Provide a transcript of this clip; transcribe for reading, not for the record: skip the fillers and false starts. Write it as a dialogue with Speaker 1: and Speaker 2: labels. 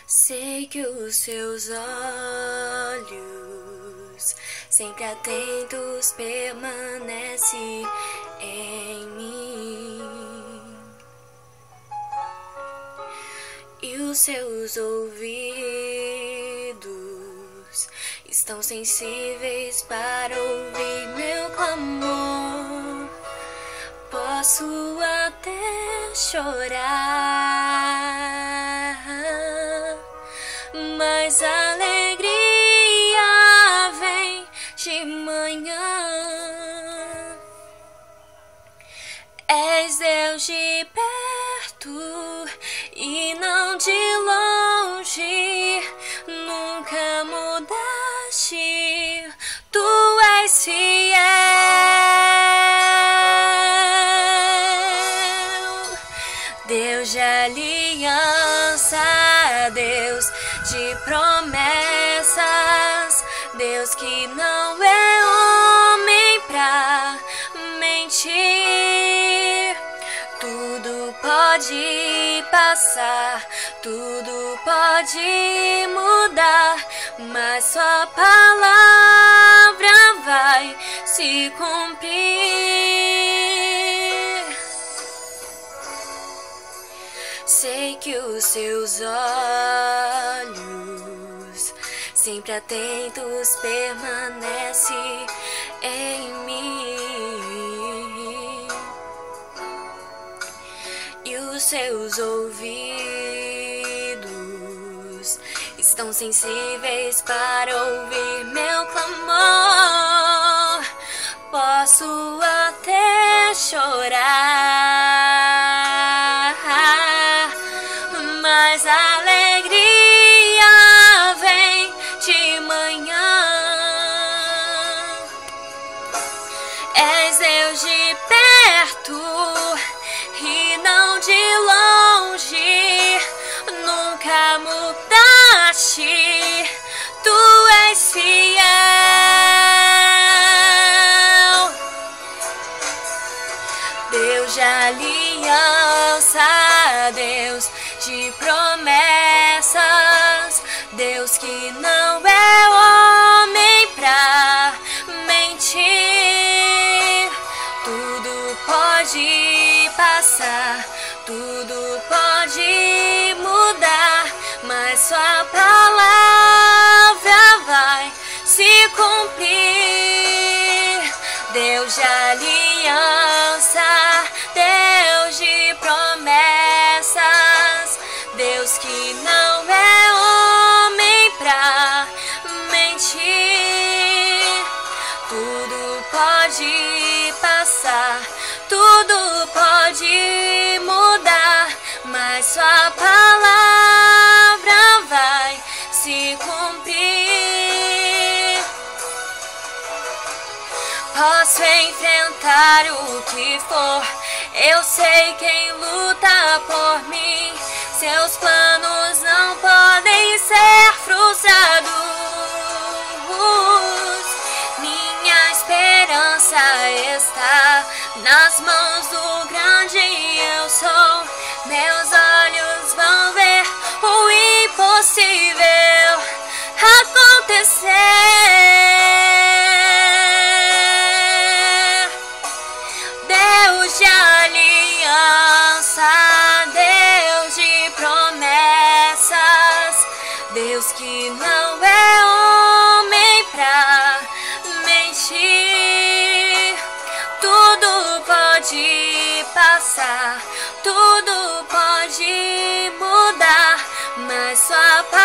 Speaker 1: Sei que os seus olhos, sempre atentos, permanecem em mim, e os seus ouvidos estão sensíveis para ouvir meu clamor. Posso até chorar, mas a alegria vem de manhã. És Deus de perto e não de longe, nunca mudaste, tu és fiel. Deus de aliança, Deus de promessas, Deus que não é homem pra mentir. Tudo pode passar, tudo pode mudar, mas sua palavra vai se cumprir. Sei que os seus olhos, sempre atentos, permanecem em mim, e os seus ouvidos estão sensíveis para ouvir meu clamor. Posso até chorar, mas a alegria vem de manhã. És Deus de perto e não de longe, nunca mudaste, tu és fiel. Deus de aliança, Deus de promessas, Deus que não é homem pra mentir. Tudo pode passar, tudo pode mudar, mas sua palavra vai se cumprir. Deus de aliança, Deus de promessas, Deus que não é homem pra mentir. Tudo pode passar, tudo pode mudar, mas sua palavra vai se cumprir. Posso enfrentar o que for, eu sei quem luta por mim. Seus planos não podem ser frustrados. Minha esperança está nas mãos do grande eu sou. Meus olhos vão ver o impossível acontecer. Deus de aliança, Deus de promessas, Deus que não é homem pra mentir. Tudo pode passar, tudo pode mudar, mas sua palavra